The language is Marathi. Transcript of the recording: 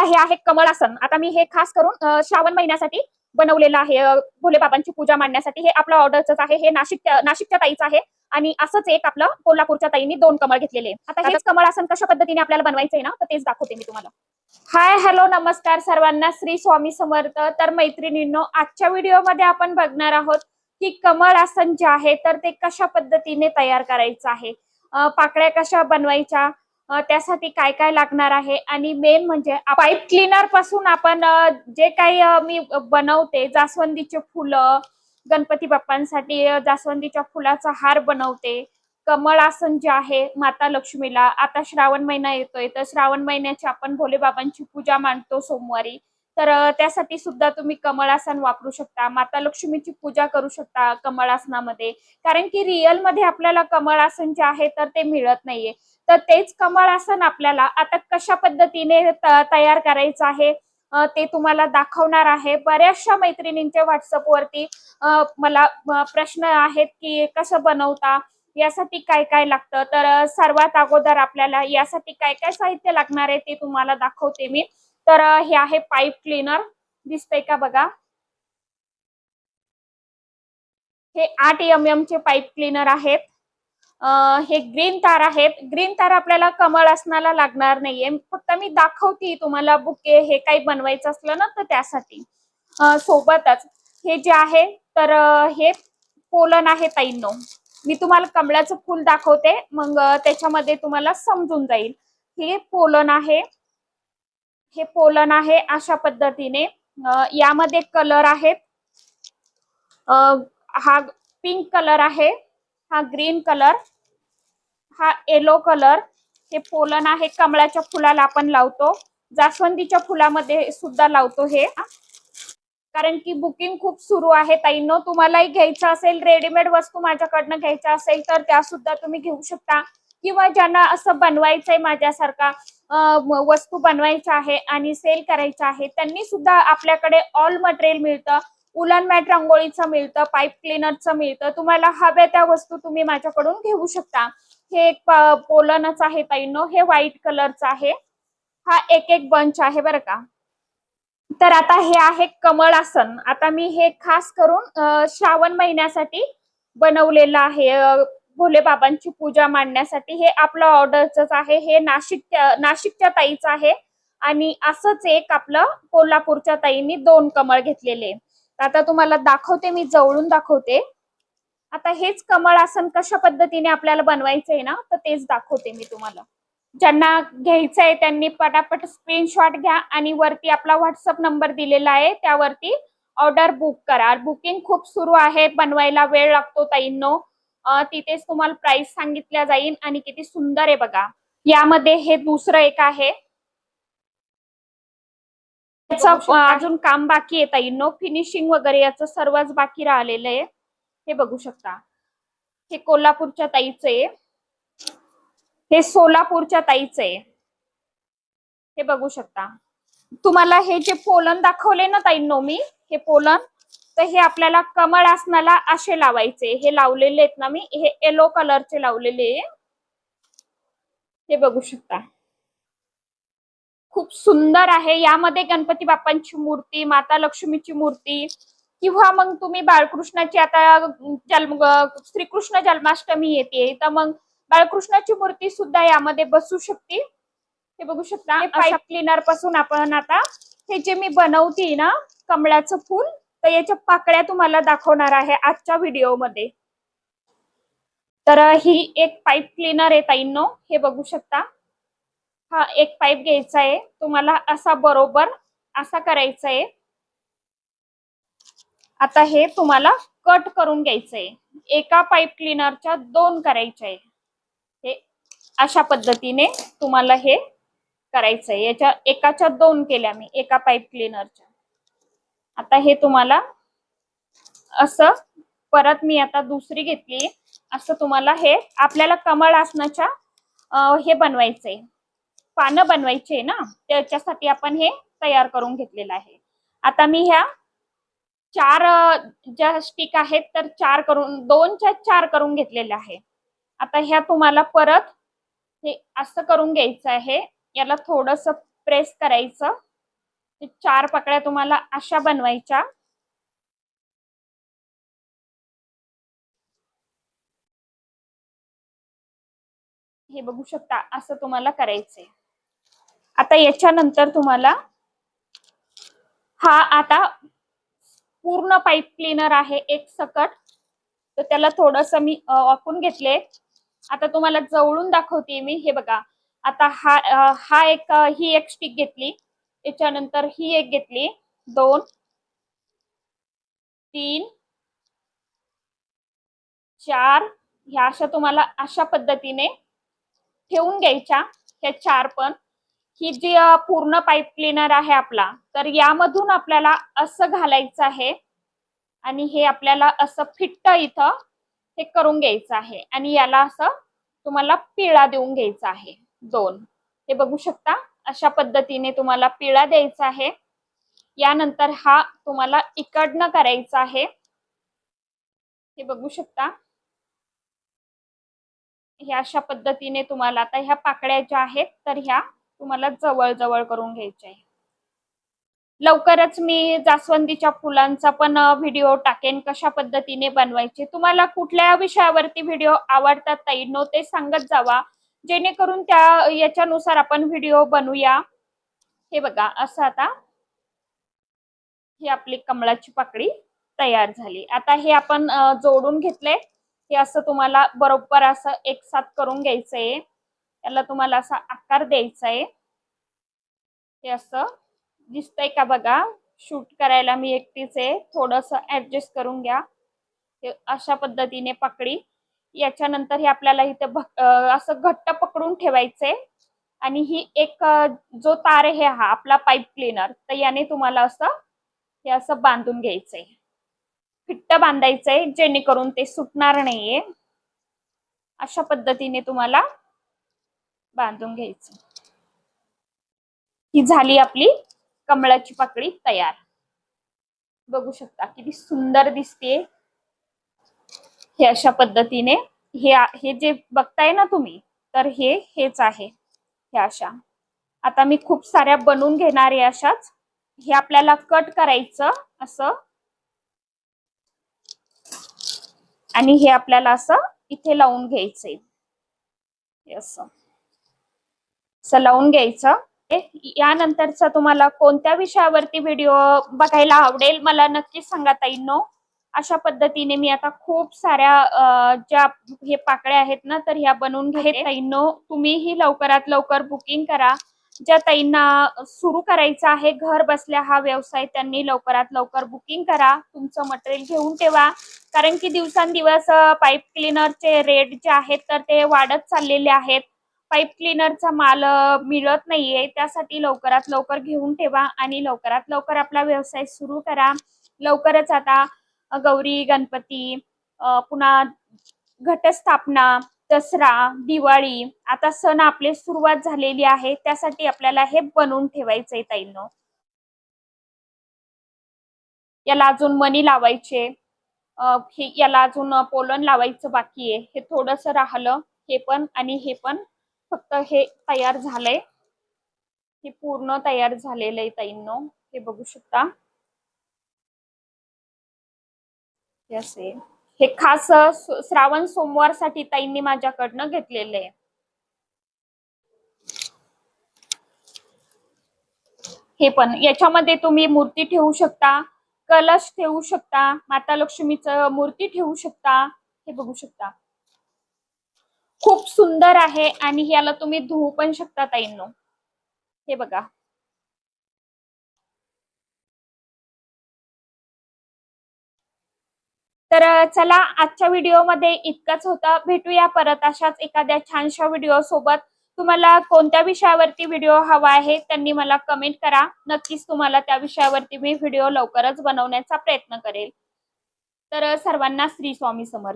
हे आहे कमळ आसन। आता मी हे खास करून श्रावण महिन्यासाठी बनवलेलं आहे। भोले बाबांची पूजा मांडण्यासाठी हे आपलं ऑर्डरच आहे। हे नाशिकच्या ताईचं आहे आणि असंच एक आपलं कोल्हापूरच्या ताईंनी 2 कमळ घेतलेले। आता हेच कमळ आसन कशा पद्धतीने आपल्याला बनवायचंय ना, तर तेच दाखवते मी तुम्हाला। हाय हॅलो नमस्कार सर्वांना, श्री स्वामी समर्थ। तर मैत्रिणींनो, आजच्या व्हिडिओमध्ये आपण बघणार आहोत की कमळ आसन जे आहे तर ते कशा पद्धतीने तयार करायचं आहे, पाकळ्या कशा बनवायच्या, त्यासाठी काय काय लागणार आहे आणि मेन म्हणजे पाईप क्लीनर पासून आपण जे काही मी बनवते, जास्वंदीचे फुलं, गणपती बाप्पांसाठी जास्वंदीच्या फुलाचा हार बनवते। कमळ आसन जे आहे माता लक्ष्मीला, आता श्रावण महिना येतोय तर श्रावण महिन्याची आपण भोले बाबांची पूजा मांडतो सोमवारी, तर त्यासाठी सुद्धा तुम्ही कमळ आसन वापरू शकता। माता लक्ष्मीची पूजा करू शकता कमळ आसनामध्ये, कारण की रिअल मध्ये आपल्याला कमळ आसन जे आहे तर ते मिळत नाहीये। तर तेच कमळ आसन आपल्याला आता कशा पद्धतीने तयार करायचं आहे ते तुम्हाला दाखवणार आहे। बऱ्याचशा मैत्रिणींच्या व्हॉट्सअप वरती मला प्रश्न आहेत की कसं बनवता, यासाठी काय काय लागतं। तर सर्वात अगोदर आपल्याला यासाठी काय काय साहित्य लागणार आहे ते तुम्हाला दाखवते मी। तर हे आहे पाईप क्लीनर, दिसतंय का बघा। हे 8 mm चे पाईप क्लीनर आहेत। हे ग्रीन तार आहेत। ग्रीन तार आपल्याला कमळ आसनाला लागणार नाहीये, फक्त मी दाखवते तुम्हाला बुके हे काही बनवायचं असलं ना तर त्यासाठी। सोबतच हे जे आहे तर हे पोलन आहे ताईंनो। मी तुम्हाला कमळाचं फूल दाखवते, मग त्याच्यामध्ये तुम्हाला समजून जाईल। हे पोलन आहे, हे पोलन आहे अशा पद्धतीने। यामध्ये कलर आहेत, हा पिंक कलर आहे, हा ग्रीन कलर, हा येलो कलर। हे पोलन आहे, कमळाच्या फुलाला आपण लावतो, जास्वंदीच्या फुलामध्ये सुद्धा लावतो हे। कारण की बुकिंग खूप सुरू आहे ताईंनो, तुम्हालाही घ्यायचं असेल, रेडीमेड वस्तू माझ्याकडनं घ्यायच्या असेल तर त्या सुद्धा तुम्ही घेऊ शकता, किंवा ज्यांना असं बनवायचंय माझ्यासारखा वस्तू बनवायच्या आहे आणि सेल करायचं आहे त्यांनी सुद्धा आपल्याकडे ऑल मटेरियल मिळतं। उलन मॅट रांगोळीचं मिळतं, पाईप क्लीनरचं मिळतं, तुम्हाला हव्या त्या वस्तू तुम्ही माझ्याकडून घेऊ शकता। हे एक पोलनच आहे ताईंनो, हे व्हाईट कलरचं आहे, हा एक एक बंच आहे बरं का। तर आता हे आहे कमळ आसन। आता मी हे खास करून श्रावण महिन्यासाठी बनवलेलं आहे, भोले बाबांची पूजा मांडण्यासाठी। हे आपलं ऑर्डरच आहे, हे नाशिकच्या ताईचं आहे आणि असंच एक आपलं कोल्हापूरच्या ताईंनी 2 कमळ घेतलेले। आता तुम्हाला दाखवते, मी जवळून दाखवते। आता हेच कमळ आसन कशा पद्धतीने आपल्याला बनवायचंय ना तर तेच दाखवते मी तुम्हाला। ज्यांना घ्यायचंय त्यांनी पटापट स्क्रीनशॉट घ्या आणि वरती आपला व्हॉट्सअप नंबर दिलेला आहे त्यावरती ऑर्डर बुक करा। बुकिंग खूप सुरू आहे, बनवायला वेळ लागतो ताईंनो। तिथेच तुम्हाला प्राइस सांगितल्या जाईल आणि किती सुंदर आहे बघा। यामध्ये हे दुसरं एक आहे, अजून काम बाकी आहे ताईंनो, फिनिशिंग वगैरे याचं सर्वच बाकी राहिलेलं आहे। हे बघू शकता, हे कोल्हापूरच्या ताईचं आहे, हे सोलापूरच्या ताईचं आहे। हे बघू शकता। तुम्हाला हे जे पोलन दाखवले ना ताईंनो मी, हे पोलन, तर हे आपल्याला कमळ आसनाला असे लावायचे। हे लावलेले आहेत ना मी, हे येलो कलरचे लावलेले, हे बघू शकता। खूप सुंदर आहे। यामध्ये गणपती बाप्पांची मूर्ती, माता लक्ष्मीची मूर्ती, किंवा मग तुम्ही बाळकृष्णाची, आता श्रीकृष्ण जन्माष्टमी येते तर मग बाळकृष्णाची मूर्ती सुद्धा यामध्ये बसू शकते। हे बघू शकता। पाईप क्लीनर पासून आपण आता हे जे मी बनवते ना कमळाचं फूल, तर याच्या पाकळ्या तुम्हाला दाखवणार आहे आजच्या व्हिडिओमध्ये। तर ही एक पाईप क्लीनर आहे ताईंनो, हे बघू शकता। हा एक पाईप घ्यायचा आहे तुम्हाला, असा बरोबर असा करायचा आहे। आता हे तुम्हाला कट करून घ्यायचंय, एका पाईप क्लीनरच्या 2 करायच्या आहे। हे अशा पद्धतीने तुम्हाला हे करायचंय, याच्या एकाच्या 2 केल्या मी, एका पाईप क्लीनरच्या। आता हे तुम्हाला असं परत मी आता दुसरी घेतली, असं तुम्हाला हे आपल्याला कमळ आसनाच्या हे बनवायचंय, पानं बनवायचे ना, त्याच्यासाठी आपण हे तयार करून घेतलेलं आहे। आता मी ह्या 4 ज्या स्टिक आहेत तर 4 करून 2च्या 4 करून घेतलेल्या आहे। आता ह्या तुम्हाला परत हे असं करून घ्यायचं आहे, याला थोडंसं प्रेस करायचं 4 पकड्या तुम्हाला अशा बनवायच्या. हे बघू शकता, असं तुम्हाला करायचंय. आता याच्यानंतर तुम्हाला हा आता पूर्ण पाईप क्लीनर आहे एक सकट, तर त्याला थोडस मी वाकून घेतले. आता तुम्हाला जवळून दाखवते मी. हे बघा, आता हा एक ही एक स्टिक घेतली, त्याच्यानंतर ही एक घेतली, 2 3 4 ह्या अशा तुम्हाला अशा पद्धतीने ठेवून घ्यायच्या. ह्या 4 पण ही जी पूर्ण पाईप क्लीनर आहे आपला, तर यामधून आपल्याला असं घालायचं आहे आणि हे आपल्याला असं फिट्ट इथं हे करून घ्यायचं आहे आणि याला असं तुम्हाला पिळा देऊन घ्यायचा आहे 2. हे बघू शकता, अशा पद्धतीने तुम्हाला पिळा द्यायचा आहे. यानंतर हा तुम्हाला इकडनं करायचा आहे. हे बघू शकता, ह्या अशा पद्धतीने तुम्हाला आता ह्या पाकळ्या ज्या आहेत तर ह्या तुम्हाला जवळ जवळ करून घ्यायच्या आहे. लवकरच मी जास्वंदीच्या फुलांचा पण व्हिडिओ टाकेन, कशा पद्धतीने बनवायचे. तुम्हाला कुठल्या विषयावरती व्हिडिओ आवडतात ताईंनो ते सांगत जावा, जेणेकरून त्या याच्यानुसार आपण व्हिडिओ बनवूया. हे बघा, असं आता ही आपली कमळाची पाकळी तयार झाली. आता हे आपण जोडून घेतले. हे असं तुम्हाला बरोबर असं एकसाथ करून घ्यायचंय. त्याला तुम्हाला असा आकार द्यायचा आहे. हे असं दिसतंय का बघा, शूट करायला मी एकटीच आहे, थोडस ऍडजस्ट करून घ्या. अशा पद्धतीने पाकळी. याच्यानंतर हे आपल्याला इथे असं घट्ट पकडून ठेवायचंय आणि ही एक जो तार आहे हा आपला पाईप क्लीनर, तर याने तुम्हाला असं हे असं बांधून घ्यायचंय. फिट्ट बांधायचंय जेणेकरून ते सुटणार नाहीये. अशा पद्धतीने तुम्हाला बांधून घ्यायचं. ही झाली आपली कमळाची पाकळी तयार. बघू शकता किती सुंदर दिसते. हे अशा पद्धतीने हे जे बघताय ना तुम्ही, तर हेच आहे. हे अशा आता मी खूप साऱ्या बनवून घेणार आहे अशाच. हे आपल्याला कट करायचं असं आणि हे आपल्याला असं इथे लावून घ्यायचंय. असं लावून घ्यायचं. यानंतरचा तुम्हाला कोणत्या विषयावरती व्हिडिओ बघायला आवडेल मला नक्कीच सांगा ताईंनो. अशा पद्धतीने मी आता खूप साऱ्या ज्या हे पाकळ्या आहेत ना, तर ह्या बनवून घेते ताईंनो. तुम्हीही लवकरात लवकर बुकिंग करा. ज्या ताईंना सुरू करायचा आहे घर बसल्या हा व्यवसाय, त्यांनी लवकरात लवकर बुकिंग करा. तुमचं मटेरियल घेऊन ठेवा, कारण की दिवसांदिवस पाईप क्लीनरचे रेट जे आहेत तर ते वाढत चाललेले आहेत. पाईप क्लीनरचा माल मिळत नाहीये, त्यासाठी लवकरात लवकर घेऊन ठेवा आणि लवकरात लवकर आपला व्यवसाय सुरू करा. लवकरच आता गौरी गणपती, पुन्हा घटस्थापना, दसरा, दिवाळी, आता सण आपले सुरुवात झालेली आहे, त्यासाठी आपल्याला हे बनवून ठेवायचंय ताईंनो. याला अजून मणी लावायचे, याला अजून पोलन लावायचं बाकी आहे. हे थोडस राहिलं, हे पण आणि हे पण फक्त हे तयार झालंय. हे पूर्ण तयार झालेलं आहे ताईंनो. हे बघू शकता. हे खास श्रावण सोमवार साठी ताईंनी माझ्याकडनं घेतलेलं आहे. हे पण याच्यामध्ये तुम्ही मूर्ती ठेवू शकता, कलश ठेवू शकता, माता लक्ष्मीचं मूर्ती ठेवू शकता. हे बघू शकता, खूप सुंदर आहे आणि याला तुम्ही धुवू पण शकता ताईंनो. हे बघा. तर चला, आजच्या व्हिडिओमध्ये इतकंच होतं. भेटूया परत अशाच एखाद्या छानशा व्हिडिओ सोबत. तुम्हाला कोणत्या विषयावरती व्हिडिओ हवा आहे त्यांनी मला कमेंट करा. नक्कीच तुम्हाला त्या विषयावरती मी व्हिडिओ लवकरच बनवण्याचा प्रयत्न करेल. तर सर्वांना श्री स्वामी समर्थ.